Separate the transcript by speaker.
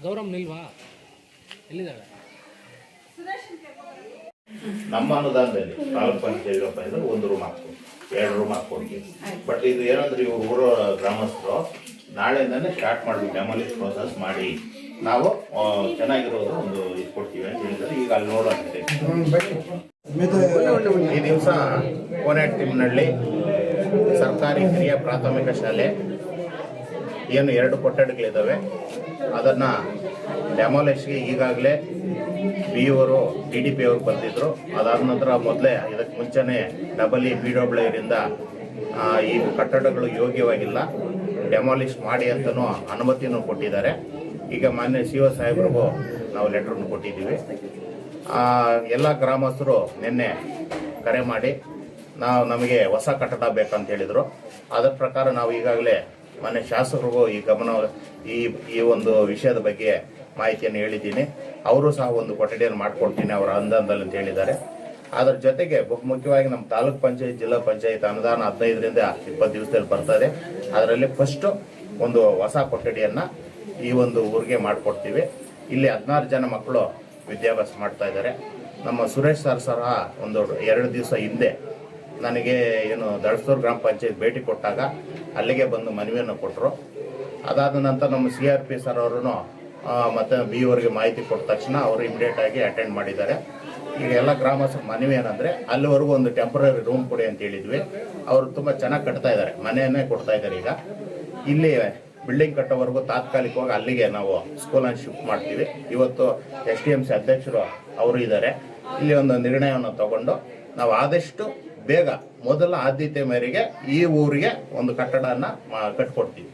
Speaker 1: ಗೌರಮ್ ನಿಲ್ವಾ ಎಲ್ಲಿದ್ದಾಳೆ?
Speaker 2: ನಮ್ಮ ಅನುದಾನದಲ್ಲಿ ತಾಲೂಕು ಪಂಚಾಯತ್ ಒಂದು ರೂಮ್ ಹಾಕ್ತೀವಿ, 2 ರೂಮ್ ಹಾಕ್ಕೊಡ್ತೀವಿ. ಬಟ್ ಇದು ಏನಂದ್ರೆ ಇವ್ರು ಊರ ಗ್ರಾಮಸ್ಥರು ನಾಳೆಯಿಂದಾನೆ ಸ್ಟಾರ್ಟ್ ಮಾಡ್ತೀವಿ, ಡೆಮಾಲಿಷ್ ಪ್ರೋಸೆಸ್ ಮಾಡಿ ನಾವು ಚೆನ್ನಾಗಿರೋದು ಒಂದು ಇದು ಕೊಡ್ತೀವಿ ಅಂತ ಹೇಳಿದ್ರೆ ಈಗ ಅಲ್ಲಿ ನೋಡೋಂತೆ. ಈ ದಿವಸ ಕೋನೆಟ್ಟಿಮ್ನಹಳ್ಳಿ ಸರ್ಕಾರಿ ಹಿರಿಯ ಪ್ರಾಥಮಿಕ ಶಾಲೆ ಏನು 2 ಕೊಠಡಿಗಳಿದ್ದಾವೆ ಅದನ್ನು ಡೆಮಾಲಿಷ್ಗೆ ಈಗಾಗಲೇ BO TDP ಅವರು ಬಂದಿದ್ದರು. ಅದಾದ ನಂತರ ಮೊದಲೇ ಇದಕ್ಕೆ ಮುಂಚೆನೇ BWರಿಂದ ಈ ಕಟ್ಟಡಗಳು ಯೋಗ್ಯವಾಗಿಲ್ಲ, ಡೆಮಾಲಿಷ್ ಮಾಡಿ ಅಂತಲೂ ಅನುಮತಿಯನ್ನು ಕೊಟ್ಟಿದ್ದಾರೆ. ಈಗ ಮಾನ್ಯ CO ಸಾಹೇಬ್ರಿಗೂ ನಾವು ಲೆಟ್ರನ್ನು ಕೊಟ್ಟಿದ್ದೀವಿ. ಎಲ್ಲ ಗ್ರಾಮಸ್ಥರು ನಿನ್ನೆ ಕರೆ ಮಾಡಿ ನಮಗೆ ಹೊಸ ಕಟ್ಟಡ ಬೇಕಂತ ಹೇಳಿದರು. ಅದರ ಪ್ರಕಾರ ನಾವು ಈಗಾಗಲೇ ಮಾನ್ಯ ಶಾಸಕರಿಗೂ ಈ ಗಮನ ಈ ಒಂದು ವಿಷಯದ ಬಗ್ಗೆ ಮಾಹಿತಿಯನ್ನು ಹೇಳಿದ್ದೀನಿ. ಅವರು ಸಹ ಒಂದು ಕೊಠಡಿಯನ್ನು ಮಾಡಿಕೊಡ್ತೀನಿ ಅವರ ಅನುದಾನದಲ್ಲಿ ಅಂತ ಹೇಳಿದ್ದಾರೆ. ಅದರ ಜೊತೆಗೆ ಬಹುಮುಖ್ಯವಾಗಿ ನಮ್ಮ ತಾಲೂಕ್ ಪಂಚಾಯತ್ ಜಿಲ್ಲಾ ಪಂಚಾಯತ್ ಅನುದಾನ 15ರಿಂದ 20 ದಿವಸದಲ್ಲಿ ಬರ್ತದೆ. ಅದರಲ್ಲಿ ಫಸ್ಟು ಒಂದು ಹೊಸ ಕೊಠಡಿಯನ್ನು ಈ ಒಂದು ಊರಿಗೆ ಮಾಡಿಕೊಡ್ತೀವಿ. ಇಲ್ಲಿ 16 ಜನ ಮಕ್ಕಳು ವಿದ್ಯಾಭ್ಯಾಸ ಮಾಡ್ತಾ ಇದ್ದಾರೆ. ನಮ್ಮ ಸುರೇಶ್ ಸರ್ ಒಂದು 2 ದಿವಸ ಹಿಂದೆ ನನಗೆ ದಳಸ್ತೂರು ಗ್ರಾಮ ಪಂಚಾಯತ್ ಭೇಟಿ ಕೊಟ್ಟಾಗ ಅಲ್ಲಿಗೆ ಬಂದು ಮನವಿಯನ್ನು ಕೊಟ್ಟರು. ಅದಾದ ನಂತರ ನಮ್ಮ CRP ಸರ್ ಅವರು ಮತ್ತು BOರಿಗೆ ಮಾಹಿತಿ ಕೊಟ್ಟ ತಕ್ಷಣ ಅವರು ಇಮಿಡಿಯೇಟ್ ಆಗಿ ಅಟೆಂಡ್ ಮಾಡಿದ್ದಾರೆ. ಈಗ ಎಲ್ಲ ಗ್ರಾಮಸ್ಥರ ಮನವಿ ಏನಂದರೆ ಅಲ್ಲಿವರೆಗೂ ಒಂದು ಟೆಂಪ್ರರಿ ರೂಮ್ ಕೊಡಿ ಅಂತ ಹೇಳಿದ್ವಿ. ಅವರು ತುಂಬ ಚೆನ್ನಾಗಿ ಕಟ್ತಾ ಇದ್ದಾರೆ, ಮನೆಯನ್ನೇ ಕೊಡ್ತಾ ಇದ್ದಾರೆ. ಈಗ ಇಲ್ಲಿ ಬಿಲ್ಡಿಂಗ್ ಕಟ್ಟೋವರೆಗೂ ತಾತ್ಕಾಲಿಕವಾಗಿ ಅಲ್ಲಿಗೆ ನಾವು ಸ್ಕೂಲನ್ನು ಶಿಫ್ಟ್ ಮಾಡ್ತೀವಿ. ಇವತ್ತು SDMC ಅಧ್ಯಕ್ಷರು ಅವರು ಇದ್ದಾರೆ. ಇಲ್ಲಿ ಒಂದು ನಿರ್ಣಯವನ್ನು ತಗೊಂಡು ನಾವು ಆದಷ್ಟು ಬೇಗ ಮೊದಲ ಆದ್ಯತೆ ಮೇರೆಗೆ ಈ ಊರಿಗೆ ಒಂದು ಕಟ್ಟಡನ ಕಟ್ಕೊಡ್ತೀವಿ.